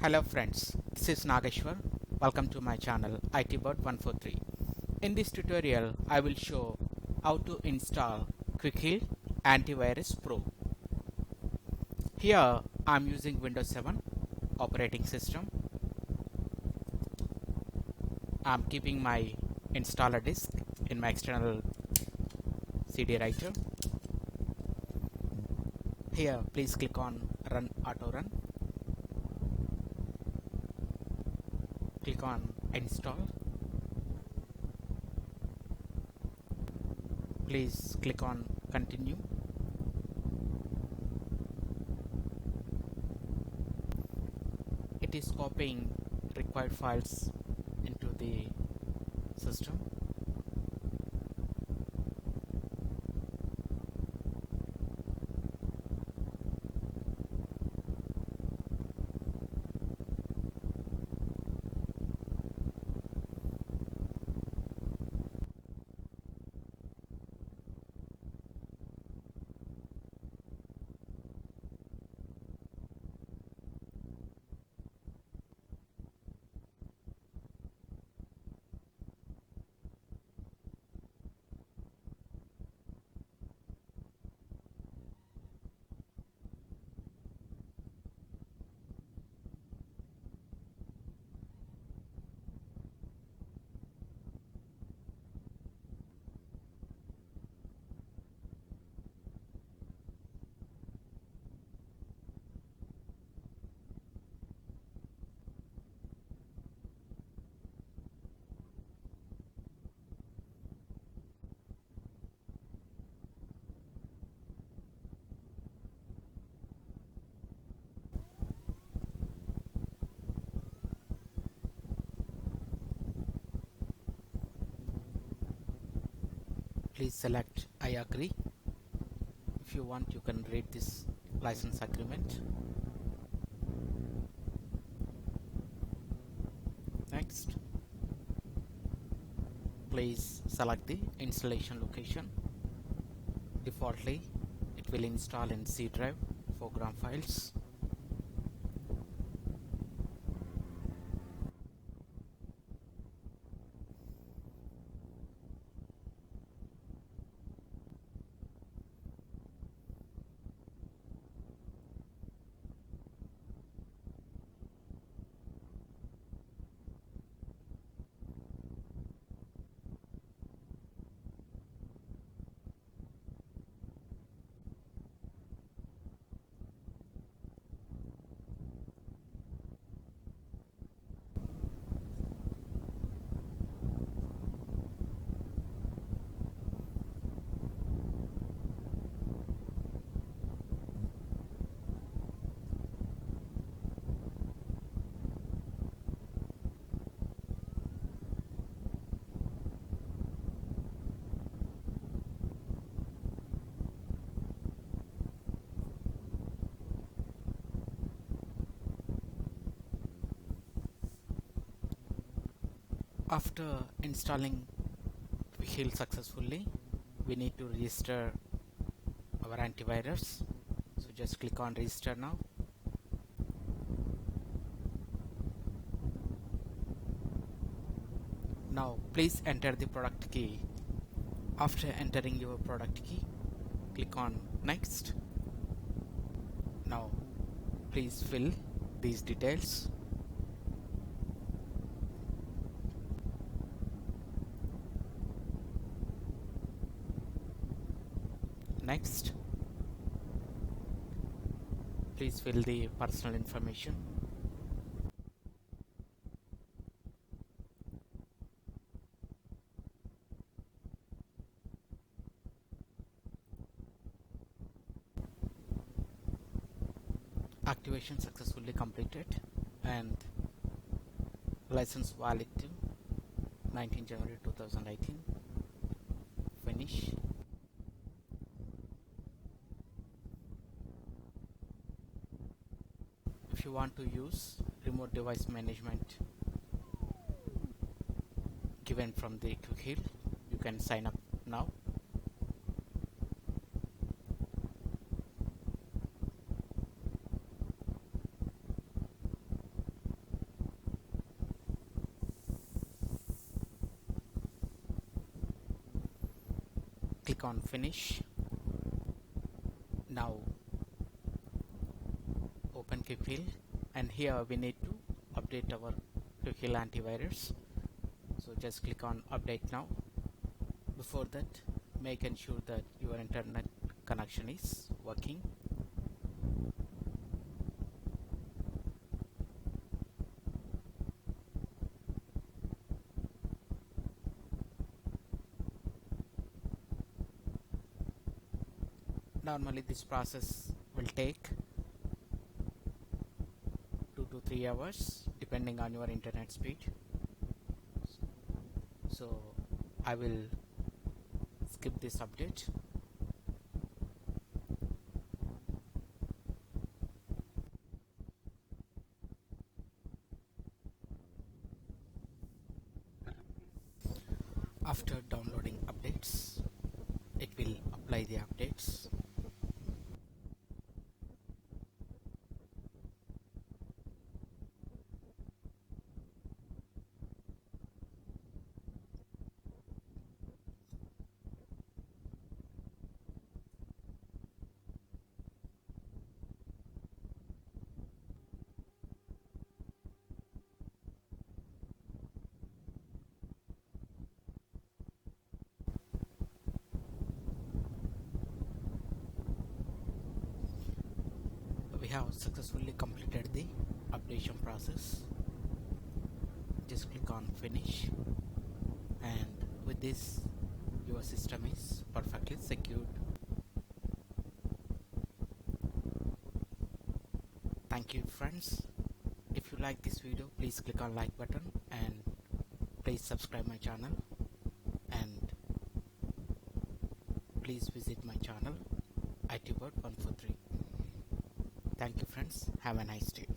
Hello friends, this is Nageshwar. Welcome to my channel ITbird143. In this tutorial, I will show how to install Quick Heal Antivirus Pro. Here I am using Windows 7 operating system. I am keeping my installer disk in my external CD writer. Here please click on Run Auto Run. Click on Install. Please click on Continue. It is copying required files into the system. Please select I agree. If you want, you can read this license agreement. Next, please select the installation location. Defaultly, it will install in C drive, program files. After installing Quick Heal successfully, we need to register our antivirus. So just click on register now. Now please enter the product key. After entering your product key, click on next. Now please fill these details. Next, please fill the personal information. Activation successfully completed and license valid to 19 January 2018. Finish. If you want to use remote device management given from the Quick Heal, you can sign up now. click on finish. Now open QuickHeal, and here we need to update our QuickHeal antivirus. So just click on update now. Before that, make ensure that your internet connection is working. Normally this process will take 2 to 3 hours depending on your internet speed. So I will skip this update. After downloading updates, it will apply the updates. We have successfully completed the updation process. Just click on finish, and with this your system is perfectly secured. Thank you friends. If you like this video, please click on like button and please subscribe my channel, and please visit my channel itbird143. Thank you friends. Have a nice day.